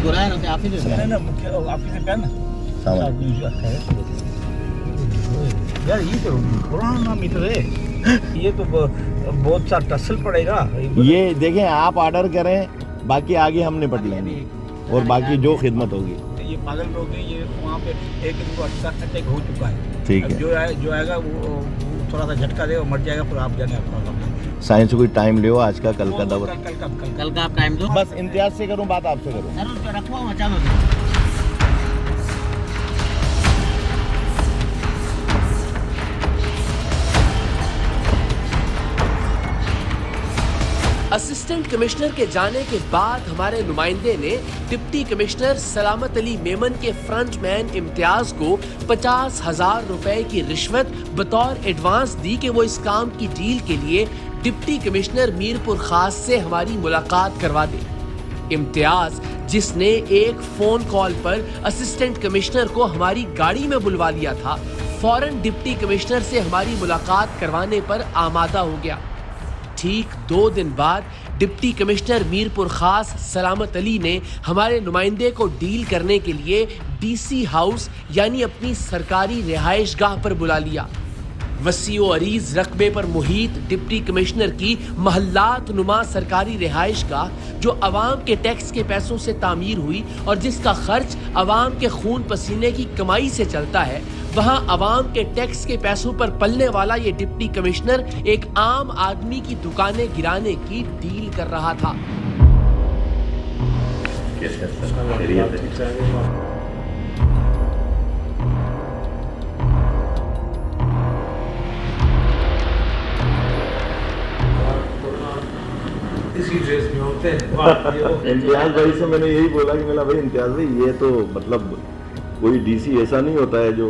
ना मुख्य ऑफिस पे ना यार ये तो पुराना मीटर है, ये तो बहुत सा टसल पड़ेगा। ये देखें, आप ऑर्डर करें, बाकी आगे हम निपट लेंगे और बाकी जो खिदमत होगी। ये पागल लोग हैं, ये वहाँ पे एक इनको अटैक हो चुका है। ठीक है, जो आएगा वो थोड़ा सा झटका देगा, मर जाएगा, फिर आप जाने आपका। साइंस कोई टाइम ले आज का, कल का दवा। कल का आप टाइम दो। बस इम्तियाज से करूं बात, आपसे करूं? रखो चलो। असिस्टेंट कमिश्नर के जाने के बाद हमारे नुमाइंदे ने डिप्टी कमिश्नर सलामत अली मेमन के फ्रंटमैन इम्तियाज को 50,000 रुपए की रिश्वत बतौर एडवांस दी कि वो इस काम की डील के लिए डिप्टी कमिश्नर मीरपुर खास से हमारी मुलाकात करवा दे। इम्तियाज, जिसने एक फोन कॉल पर असिस्टेंट कमिश्नर को हमारी गाड़ी में बुलवा लिया था, फौरन डिप्टी कमिश्नर से हमारी मुलाकात करवाने पर आमादा हो गया। ठीक 2 दिन बाद डिप्टी कमिश्नर मीरपुर खास सलामत अली ने हमारे नुमाइंदे को डील करने के लिए डीसी हाउस यानी अपनी सरकारी रिहाइश गाह पर बुला लिया। वसीओ अरीज रकबे पर मुहित डिप्टी कमिश्नर की महल्लात नुमा सरकारी रिहाइश गाह, जो अवाम के टैक्स के पैसों से तामीर हुई और जिसका खर्च अवाम के खून पसीने की कमाई से चलता है, वहां अवाम के टैक्स के पैसों पर पलने वाला ये डिप्टी कमिश्नर एक आम आदमी की दुकानें गिराने की डील कर रहा था। इसी ड्रेस में होते हैं। इम्तियाज भाई से मैंने यही बोला कि मेरा भाई इम्तियाज भाई, ये तो मतलब कोई डीसी ऐसा नहीं होता है जो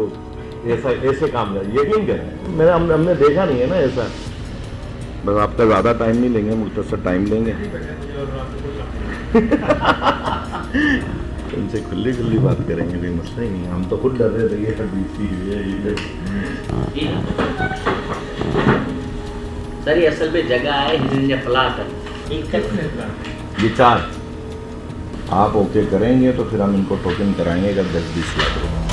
ऐसे काम करे, यकीन करें हमने देखा नहीं है ना ऐसा। बस आपका ज़्यादा टाइम नहीं लेंगे, मुख्तसर टाइम लेंगे। उनसे खुली बात करेंगे, कोई मसला ही नहीं। हम तो खुद डर रहे थे ये डीसी सर, ये असल में जगह है हिंदुस्तान प्लाट है। ये 4 आप ओके करेंगे तो फिर हम इनको टोकन कराएंगे अगर 10-20 लाख रुपए।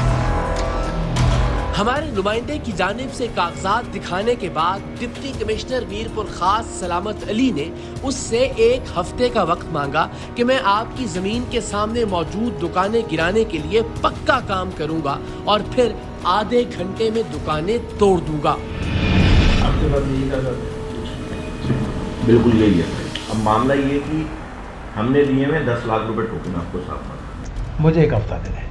हमारे नुमाइंदे की जानिब से कागजात दिखाने के बाद डिप्टी कमिश्नर मीरपुर खास सलामत अली ने उससे 1 हफ्ते का वक्त मांगा कि मैं आपकी जमीन के सामने मौजूद दुकानें गिराने के लिए पक्का काम करूंगा और फिर आधे घंटे में दुकानें तोड़ दूंगा। बिल्कुल यही है। अब मामला ये कि हमने लिए में 10 लाख रुपए टोकन आपको साफ मांगा। मुझे 1 हफ्ता दे दें।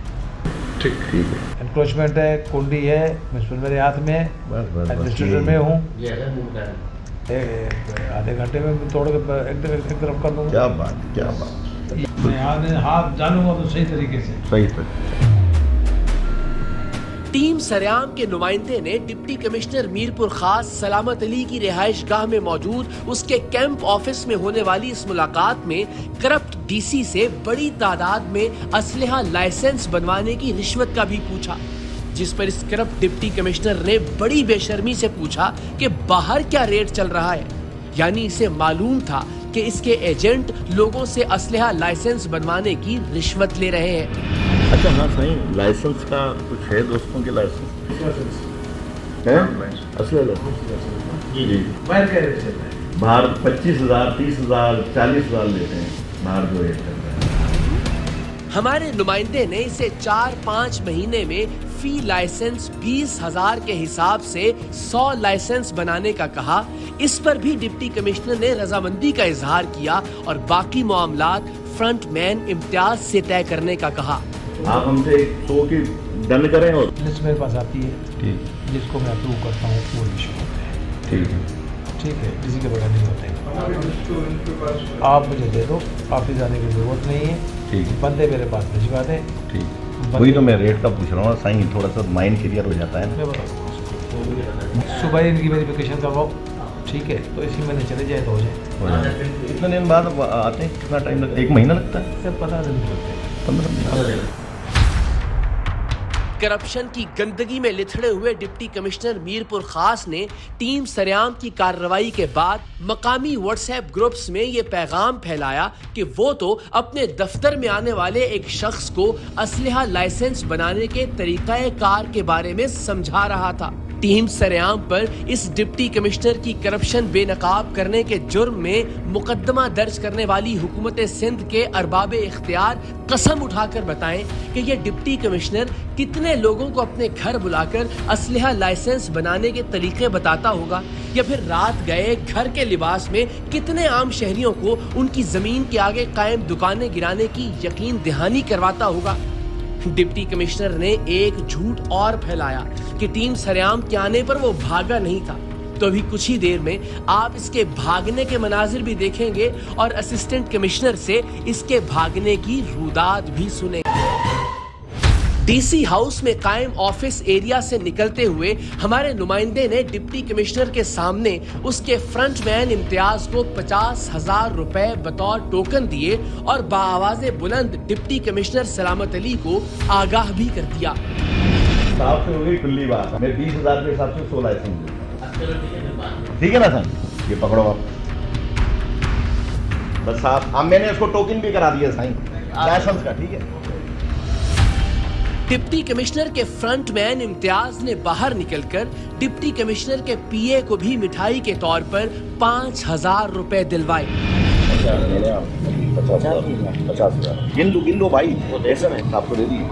ठीक है। एनक्रोचमेंट है, कुंडी है, म्युनिसिपल मेरे हाथ में है, एडमिनिस्ट्रेटर में हूँ। आधे घंटे में तोड़ के एक तरफ कर दूँगा। क्या बात। मैं हाथ जानूंगा तो सही तरीके से। सही। टीम सरेआम के नुमाइंदे ने डिप्टी कमिश्नर मीरपुर खास सलामत अली की रिहाइश गाह में मौजूद उसके कैंप ऑफिस में होने वाली इस मुलाकात में करप्ट डीसी से बड़ी तादाद में असलहा लाइसेंस बनवाने की रिश्वत का भी पूछा, जिस पर इस करप्ट डिप्टी कमिश्नर ने बड़ी बेशर्मी से पूछा कि बाहर क्या रेट चल रहा है। यानी इसे मालूम था कि इसके एजेंट लोगों से असलहा लाइसेंस बनवाने की रिश्वत ले रहे हैं। अच्छा, हाँ सही, लाइसेंस का कुछ है दोस्तों के लाइसेंस है? असली जी। बाहर 25,000, 30,000, 40,000 लेते हैं बाहर जो रेट चल रहा है। हमारे नुमाइंदे ने इसे 4-5 महीने में फी लाइसेंस 20,000 के हिसाब से 100 लाइसेंस बनाने का कहा। इस पर भी डिप्टी कमिश्नर ने रजामंदी का इजहार किया और बाकी मामलात फ्रंटमैन इम्तियाज से तय करने का कहा। आप हमसे 100 की डन करें और लिस्ट मेरे पास आती है, ठीक, जिसको मैं अप्रूव करता हूँ वो इशू होते हैं। ठीक है, किसी के बगैर नहीं होते। आप मुझे दे दो, ऑफिस आने की जरूरत नहीं है। ठीक, बंदे मेरे पास भिजवा दें। ठीक, वही तो मैं रेट का पूछ रहा हूँ साईं, थोड़ा सा माइंड क्लियर हो जाता है। सुबह इनकी वेरिफिकेशन करवाओ, ठीक है, तो इसी महीने चले जाए तो हो जाए। कितने दिन बाद आते हैं? कितना टाइम लगता है? 1 महीना लगता है? 15 दिन लगते हैं। 15 दिन। करप्शन की गंदगी में लिथड़े हुए डिप्टी कमिश्नर मीरपुर खास ने टीम सरेआम की कार्रवाई के बाद मकामी व्हाट्सएप ग्रुप्स में ये पैगाम फैलाया कि वो तो अपने दफ्तर में आने वाले एक शख्स को असलहा लाइसेंस बनाने के तरीकाकार के बारे में समझा रहा था। टीम सरेआम पर इस डिप्टी कमिश्नर की करप्शन बेनकाब करने के जुर्म में मुकदमा दर्ज करने वाली हुकूमत सिंध के अरबाब इख्तियार कसम उठाकर बताएं कि ये डिप्टी कमिश्नर कितने लोगों को अपने घर बुलाकर असलहा लाइसेंस बनाने के तरीके बताता होगा, या फिर रात गए घर के लिबास में कितने आम शहरियों को उनकी जमीन के आगे कायम दुकानें गिराने की यकीन दहानी करवाता होगा। डिप्टी कमिश्नर ने एक झूठ और फैलाया कि टीम सरेआम के आने पर वो भागा नहीं था। तो अभी कुछ ही देर में आप इसके भागने के मनाजिर भी देखेंगे और असिस्टेंट कमिश्नर से इसके भागने की रुदात भी सुनेंगे। डीसी हाउस में कायम ऑफिस एरिया से निकलते हुए हमारे नुमाइंदे ने डिप्टी कमिश्नर के सामने उसके फ्रंटमैन इम्तियाज को 50,000 रुपए बतौर टोकन दिए और बाआवाज़े बुलंद डिप्टी कमिश्नर सलामत अली को आगाह भी कर दिया। साहब से हो गई खुली बात, मैं 20,000 के हिसाब से 16 लाइसेंस, ठीक है ना सर? ये पकड़ो आप बस साहब। अब मैंने इसको टोकन भी करा दिया साइन लाइसेंस का, ठीक है। डिप्टी कमिश्नर के फ्रंटमैन इम्तियाज ने बाहर निकलकर डिप्टी कमिश्नर के पीए को भी मिठाई के तौर पर 5,000 रुपए दिलवाए। 50,000 गिन लो भाई, वो ऐसा नहीं आपको दे दिए।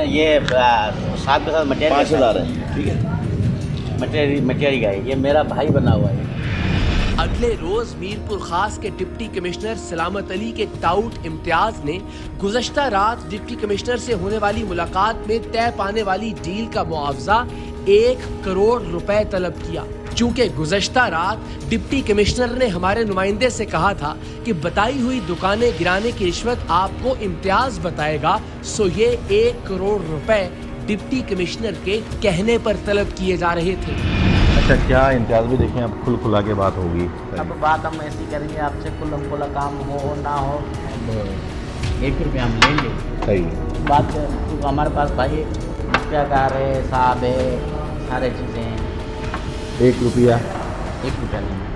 ये साथ के साथ मटेरियल 5,000 है, ठीक है। मटेरियल का है, ये मेरा भाई बना हुआ है। अगले रोज मीरपुर खास के डिप्टी कमिश्नर सलामत अली के टाउट इम्तियाज ने गुज़श्ता रात डिप्टी कमिश्नर से होने वाली मुलाकात में तय पाने वाली डील का मुआवजा 1 करोड़ रुपए तलब किया। चूंकि गुज़श्ता रात डिप्टी कमिश्नर ने हमारे नुमाइंदे से कहा था कि बताई हुई दुकानें गिराने की रिश्वत आपको इम्तियाज बताएगा, सो ये 1 करोड़ रुपए डिप्टी कमिश्नर के कहने पर तलब किए जा रहे थे। अच्छा, क्या इम्तियाज भी देखें, अब खुला के बात होगी। अब बात हम ऐसी करेंगे, आपसे खुला काम हो ना हो 1 रुपया हम लेंगे। सही बात क्योंकि हमारे पास भाई मुख्याकार है, साहब है, सारे चीज़ें हैं। 1 रुपया लेंगे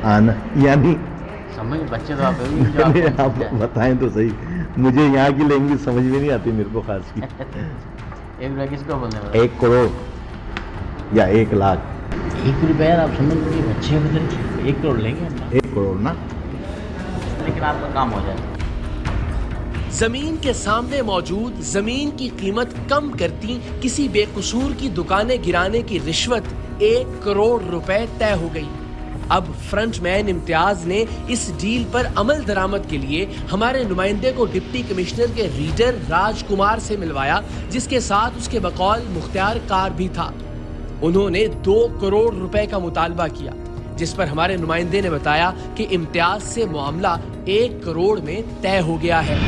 आना, यानी समझ बच्चे तो आप आप बताएं तो सही, मुझे यहाँ की लैंग्वेज समझ में नहीं आती मेरे को खास की। 1 रुपया किसको बोलते हैं? 1 करोड़ या 1 लाख। 1 रुपया यार, आप समझ लीजिए अच्छे बदल 1 करोड़ लेंगे हम, 1 करोड़ ना, लेकिन आपका काम हो जाए। जमीन के सामने मौजूद जमीन की कीमत कम करती किसी बेकसूर की दुकानें गिराने की रिश्वत 1 करोड़ रुपए तय हो गई। अब फ्रंटमैन इम्तियाज ने इस डील पर अमल दरामद के लिए हमारे नुमाइंदे को डिप्टी कमिश्नर के रीडर राजकुमार से मिलवाया, जिसके साथ उसके बकौल मुख्तियार कार भी था। उन्होंने 2 करोड़ रुपए का मुतालबा किया, जिस पर हमारे नुमाइंदे ने बताया कि इम्तियाज से मामला 1 करोड़ में तय हो गया है।